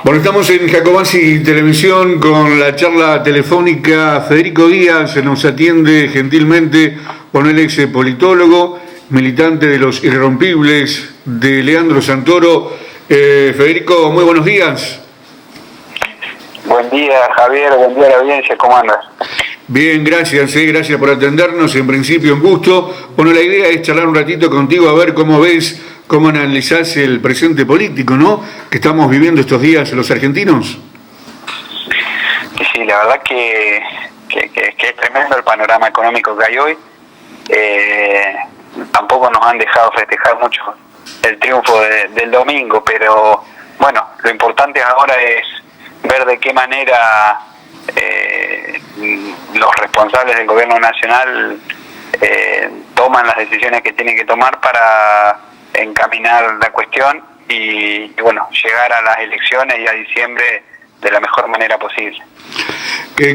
Bueno, estamos en Jacobacci Televisión con la charla telefónica. Federico Díaz nos atiende gentilmente, con el ex politólogo, militante de los Irrompibles, de Leandro Santoro. Federico, muy buenos días. Buen día, Javier, buen día a la audiencia, ¿cómo andas? Bien, gracias, gracias por atendernos, en principio un gusto. Bueno, la idea es charlar un ratito contigo, a ver cómo ves, cómo analizás el presente político, ¿no?, que estamos viviendo estos días los argentinos. Sí, la verdad que es tremendo el panorama económico que hay hoy. Tampoco nos han dejado festejar mucho el triunfo del domingo, pero bueno, lo importante ahora es ver de qué manera los responsables del gobierno nacional toman las decisiones que tienen que tomar para encaminar la cuestión y bueno, llegar a las elecciones y a diciembre de la mejor manera posible.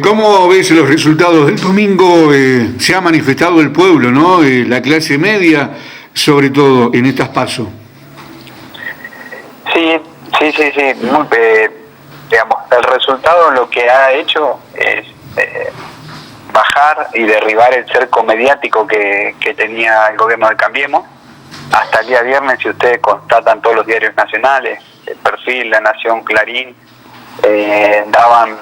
¿Cómo ves los resultados del domingo? Se ha manifestado el pueblo, ¿no?, la clase media, sobre todo en estas PASO. Sí. Digamos, el resultado lo que ha hecho es bajar y derribar el cerco mediático que tenía el gobierno de Cambiemos. Hasta el día viernes, si ustedes constatan todos los diarios nacionales, El Perfil, La Nación, Clarín, daban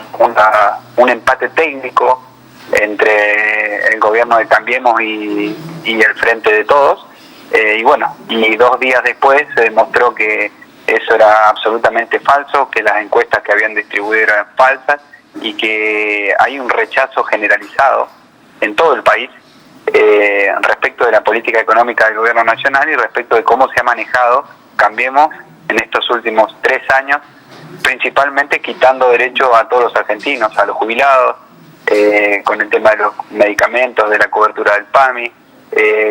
un empate técnico entre el gobierno de Cambiemos y el Frente de Todos. Y bueno, y 2 días después se demostró que eso era absolutamente falso, que las encuestas que habían distribuido eran falsas y que hay un rechazo generalizado en todo el país respecto de la política económica del gobierno nacional y respecto de cómo se ha manejado Cambiemos en estos últimos 3 años, principalmente quitando derechos a todos los argentinos, a los jubilados, con el tema de los medicamentos, de la cobertura del PAMI,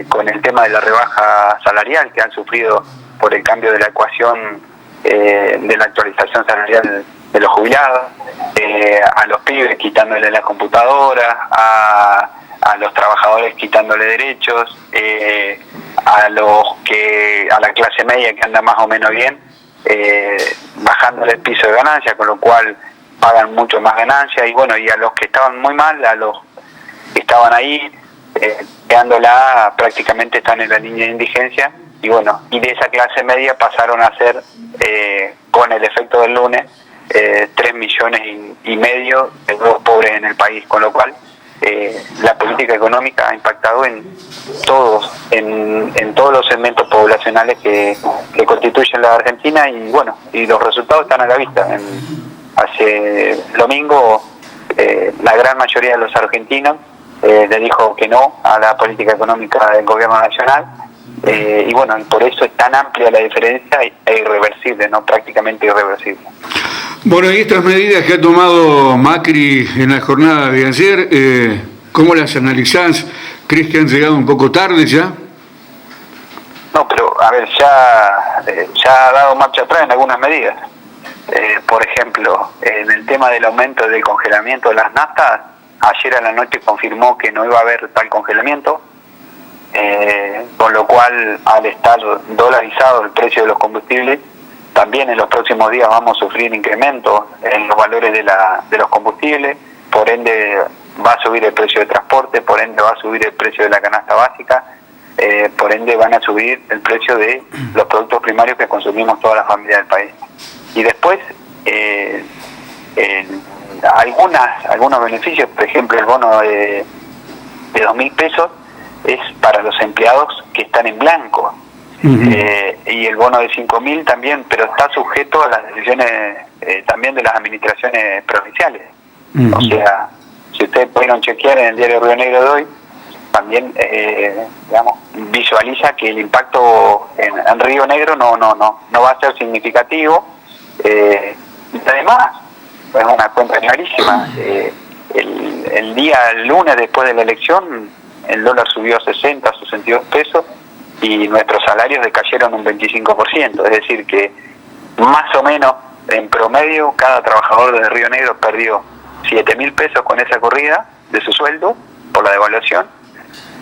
con el tema de la rebaja salarial que han sufrido por el cambio de la ecuación de la actualización salarial de los jubilados, a los pibes quitándole las computadoras, a los trabajadores quitándole derechos, a la clase media que anda más o menos bien, bajándole el piso de ganancia, con lo cual pagan mucho más ganancia, y bueno, y a los que estaban muy mal, a los que estaban ahí quedándola, prácticamente están en la línea de indigencia, y bueno, y de esa clase media pasaron a ser, con el efecto del lunes, 3,5 millones de nuevos pobres en el país, con lo cual la política económica ha impactado en todos los segmentos poblacionales que constituyen la Argentina, y bueno, y los resultados están a la vista. Hace el domingo la gran mayoría de los argentinos le dijo que no a la política económica del gobierno nacional, y bueno, y por eso es tan amplia la diferencia e irreversible, no, prácticamente irreversible. Bueno, y estas medidas que ha tomado Macri en la jornada de ayer, ¿cómo las analizás? ¿Crees que han llegado un poco tarde ya? No, pero a ver, ya ha dado marcha atrás en algunas medidas. Por ejemplo, en el tema del aumento del congelamiento de las naftas, ayer a la noche confirmó que no iba a haber tal congelamiento, con lo cual, al estar dolarizado el precio de los combustibles, también en los próximos días vamos a sufrir incrementos en los valores de los combustibles, por ende va a subir el precio de transporte, por ende va a subir el precio de la canasta básica, por ende van a subir el precio de los productos primarios que consumimos todas las familias del país. Y después, algunos beneficios, por ejemplo el bono de 2.000 pesos es para los empleados que están en blanco. Y el bono de 5.000 también, pero está sujeto a las decisiones también de las administraciones provinciales. O sea, si ustedes pudieron chequear en el diario Río Negro de hoy, también visualiza que el impacto en Río Negro no va a ser significativo. Y además, es una cuenta clarísima. El lunes después de la elección, el dólar subió a 60, 62 pesos, y nuestros salarios decayeron un 25%, es decir que más o menos en promedio cada trabajador de Río Negro perdió 7.000 pesos con esa corrida de su sueldo por la devaluación,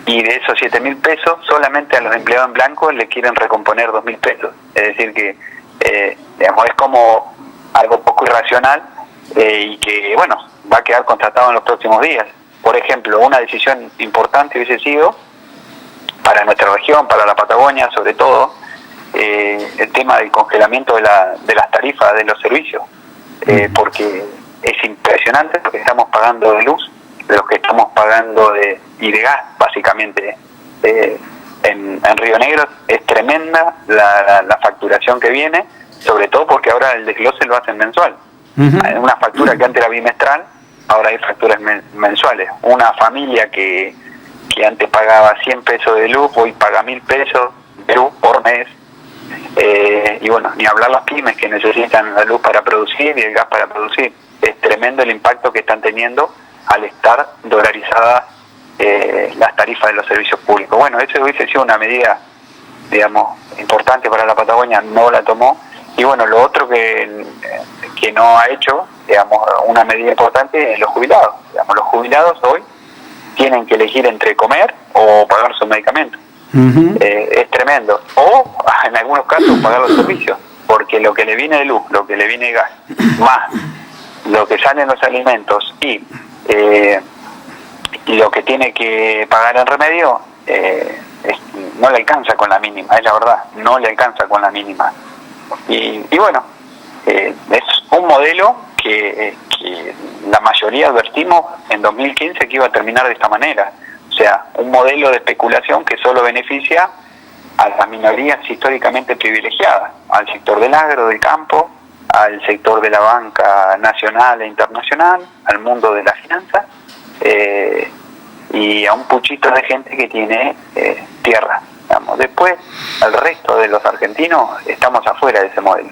y de esos 7.000 pesos solamente a los empleados en blanco le quieren recomponer 2.000 pesos, es decir que es como algo poco irracional y que, bueno, va a quedar constatado en los próximos días. Por ejemplo, una decisión importante hubiese sido para nuestra región, para la Patagonia sobre todo, el tema del congelamiento de las tarifas de los servicios, porque es impresionante lo que estamos pagando de luz, lo que estamos pagando y de gas, básicamente. En Río Negro es tremenda la facturación que viene, sobre todo porque ahora el desglose lo hacen mensual. Uh-huh. Una factura que antes era bimestral, ahora hay facturas mensuales. Una familia que antes pagaba 100 pesos de luz, hoy paga 1.000 pesos de luz por mes. Y bueno, ni hablar las pymes que necesitan la luz para producir y el gas para producir. Es tremendo el impacto que están teniendo al estar dolarizadas las tarifas de los servicios públicos. Bueno, eso hubiese sido una medida, digamos, importante para la Patagonia, no la tomó. Y bueno, lo otro que no ha hecho, digamos, una medida importante es los jubilados. Digamos, los jubilados hoy tienen que elegir entre comer o pagar sus medicamentos. Uh-huh. Es tremendo. O, en algunos casos, pagar los servicios, porque lo que le viene de luz, lo que le viene de gas, más lo que sale en los alimentos y lo que tiene que pagar en remedio, no le alcanza con la mínima, es la verdad, no le alcanza con la mínima. Y bueno, es un modelo que la mayoría advertimos en 2015 que iba a terminar de esta manera. O sea, un modelo de especulación que solo beneficia a las minorías históricamente privilegiadas, al sector del agro, del campo, al sector de la banca nacional e internacional, al mundo de la finanza, y a un puchito de gente que tiene tierra. Digamos. Después, al resto de los argentinos, estamos afuera de ese modelo.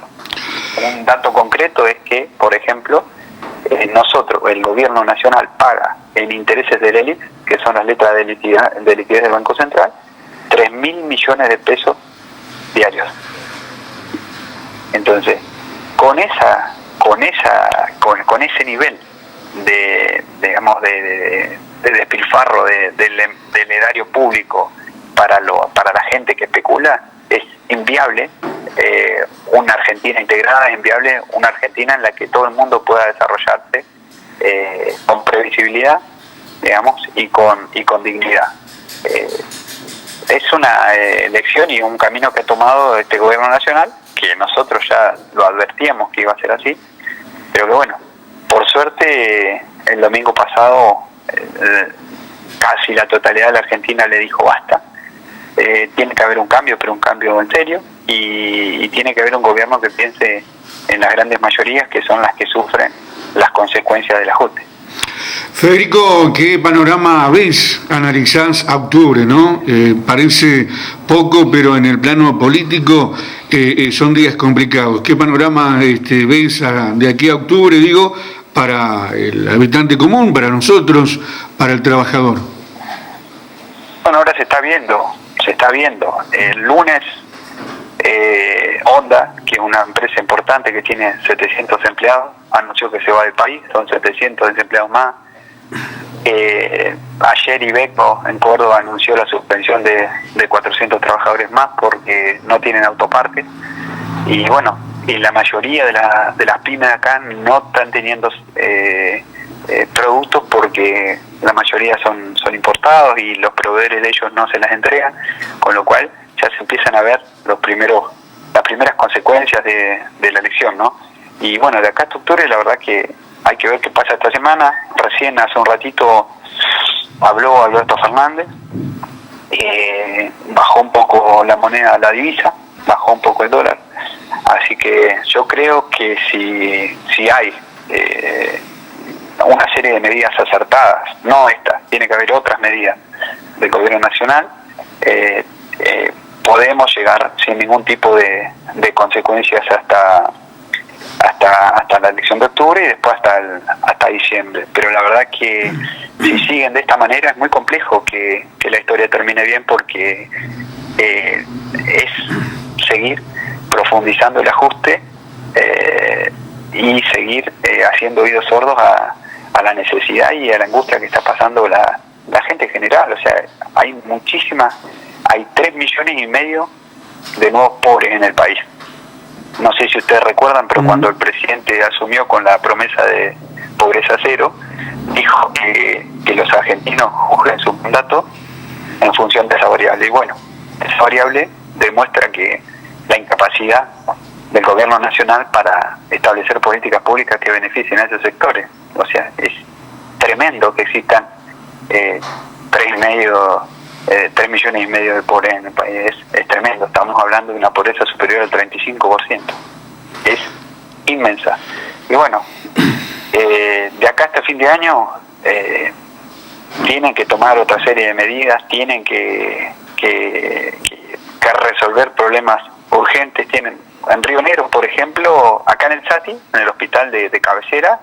Un dato concreto es que, por ejemplo, nosotros, el gobierno nacional, paga en intereses del ELIT, que son las letras de liquidez del Banco Central, 3.000 millones de pesos diarios. Entonces, con ese nivel de despilfarro del erario público para la gente que especula, es inviable una Argentina integrada, es inviable una Argentina en la que todo el mundo pueda desarrollarse con previsibilidad, digamos, y con dignidad. Es una elección y un camino que ha tomado este gobierno nacional, que nosotros ya lo advertíamos que iba a ser así, pero que bueno, por suerte el domingo pasado casi la totalidad de la Argentina le dijo basta. Tiene que haber un cambio, pero un cambio en serio, y tiene que haber un gobierno que piense en las grandes mayorías, que son las que sufren las consecuencias del ajuste. Federico, ¿qué panorama ves? Analizás a octubre, ¿no? Parece poco, pero en el plano político son días complicados. ¿Qué panorama ves de aquí a octubre, digo, para el habitante común, para nosotros, para el trabajador? Bueno, ahora se está viendo. El lunes, Honda, que es una empresa importante que tiene 700 empleados, anunció que se va del país, son 700 desempleados más. Ayer Iveco en Córdoba anunció la suspensión de 400 trabajadores más porque no tienen autoparques. Y bueno, y la mayoría de las pymes acá no están teniendo productos porque la mayoría son importados y los proveedores de ellos no se las entregan, con lo cual ya se empiezan a ver las primeras consecuencias de la elección, ¿no? Y bueno, de acá hasta octubre la verdad que hay que ver qué pasa esta semana. Recién hace un ratito habló Alberto Fernández, bajó un poco la moneda, la divisa, bajó un poco el dólar, así que yo creo que si hay una serie de medidas acertadas, no estas, tiene que haber otras medidas del gobierno nacional, podemos llegar sin ningún tipo de consecuencias hasta la elección de octubre y después hasta diciembre. Pero la verdad que si siguen de esta manera es muy complejo que la historia termine bien, porque es seguir profundizando el ajuste y seguir haciendo oídos sordos a la necesidad y a la angustia que está pasando la gente en general. O sea, hay 3,5 millones de nuevos pobres en el país. no sé si ustedes recuerdan, pero cuando el presidente asumió con la promesa de pobreza cero, dijo que los argentinos juzguen su mandato en función de esa variable. Y bueno, esa variable demuestra que la incapacidad del gobierno nacional para establecer políticas públicas que beneficien a esos sectores. O sea, es tremendo que existan 3 millones y medio de pobres en el país. Es tremendo. Estamos hablando de una pobreza superior al 35%. Es inmensa. Y bueno, de acá hasta fin de año tienen que tomar otra serie de medidas, tienen que resolver problemas urgentes. Tienen en Río Negro, por ejemplo, acá en el SATI, en el hospital de cabecera,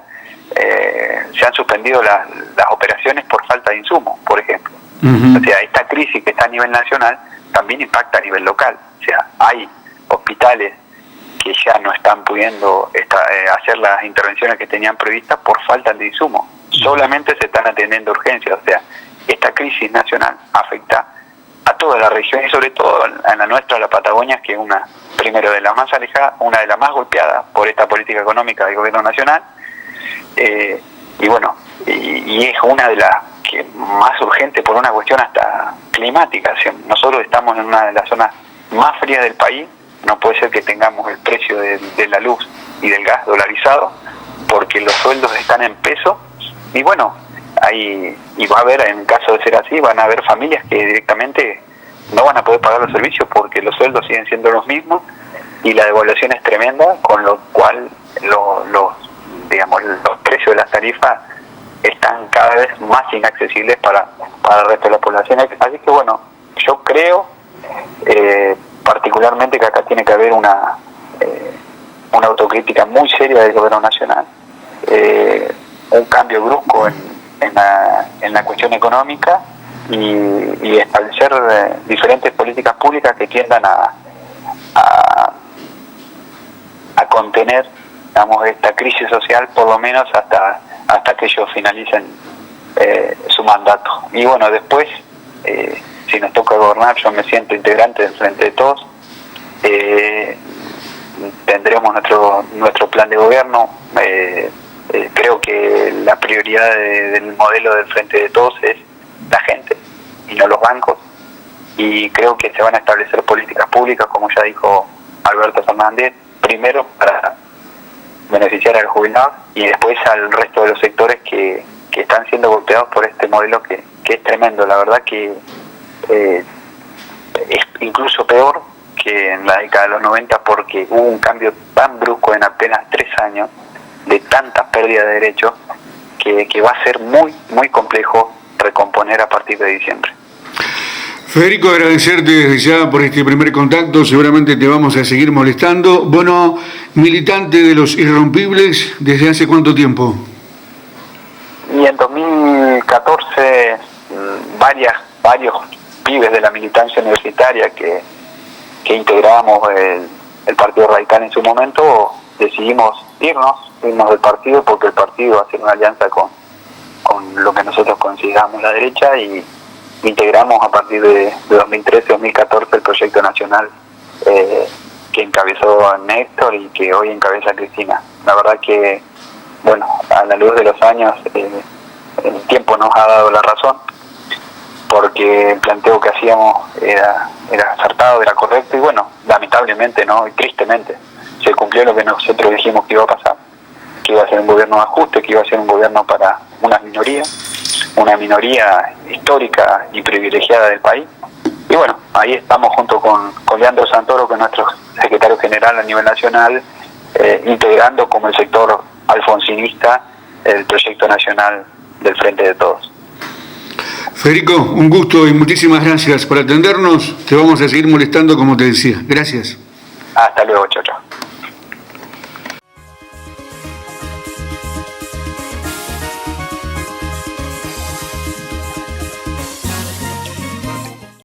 se han suspendido las operaciones por falta de insumos, por ejemplo. O sea, esta crisis que está a nivel nacional también impacta a nivel local. O sea, hay hospitales que ya no están pudiendo hacer las intervenciones que tenían previstas por falta de insumos. Solamente se están atendiendo urgencias. O sea, esta crisis nacional afecta a toda la región y sobre todo a la nuestra, la Patagonia, que es una, primero, de las más alejadas, una de las más golpeadas por esta política económica del gobierno nacional, y bueno, y es una de las que más urgente por una cuestión hasta climática. O sea, nosotros estamos en una de las zonas más frías del país. No puede ser que tengamos el precio de la luz y del gas dolarizado, porque los sueldos están en peso. Y bueno, y va a haber, en caso de ser así, van a haber familias que directamente no van a poder pagar los servicios porque los sueldos siguen siendo los mismos y la devaluación es tremenda, con lo cual los precios de las tarifas están cada vez más inaccesibles para el resto de la población. Así que bueno, yo creo particularmente que acá tiene que haber una autocrítica muy seria del gobierno nacional, un cambio brusco en la cuestión económica y establecer diferentes políticas públicas que tiendan a contener, digamos, esta crisis social, por lo menos hasta que ellos finalicen su mandato. Y bueno, después, si nos toca gobernar, yo me siento integrante del Frente de Todos. Tendremos nuestro plan de gobierno. Creo que la prioridad del modelo del Frente de Todos es la gente y no los bancos, y creo que se van a establecer políticas públicas, como ya dijo Alberto Fernández, primero para beneficiar a los jubilados y después al resto de los sectores que están siendo golpeados por este modelo que es tremendo. La verdad que es incluso peor que en la década de los 90, porque hubo un cambio tan brusco en apenas 3 años, de tantas pérdidas de derechos, que va a ser muy, muy complejo recomponer a partir de diciembre. Federico, agradecerte desde ya por este primer contacto. Seguramente te vamos a seguir molestando. Bueno, militante de los Irrompibles, ¿desde hace cuánto tiempo? Y en 2014 varios pibes de la militancia universitaria que integrábamos el Partido Radical en su momento, decidimos irnos del partido, porque el partido va a hacer una alianza con lo que nosotros consideramos la derecha, y integramos a partir de 2013-2014 el proyecto nacional que encabezó Néstor y que hoy encabeza Cristina. La verdad que, bueno, a la luz de los años, el tiempo nos ha dado la razón, porque el planteo que hacíamos era acertado, era correcto, y bueno, lamentablemente, ¿no?, y tristemente, se cumplió lo que nosotros dijimos que iba a pasar, que iba a ser un gobierno de ajuste, que iba a ser un gobierno para una minoría histórica y privilegiada del país. Y bueno, ahí estamos junto con Leandro Santoro, que es nuestro secretario general a nivel nacional, integrando como el sector alfonsinista el proyecto nacional del Frente de Todos. Federico, un gusto y muchísimas gracias por atendernos. Te vamos a seguir molestando, como te decía. Gracias. Hasta luego, chao, chao.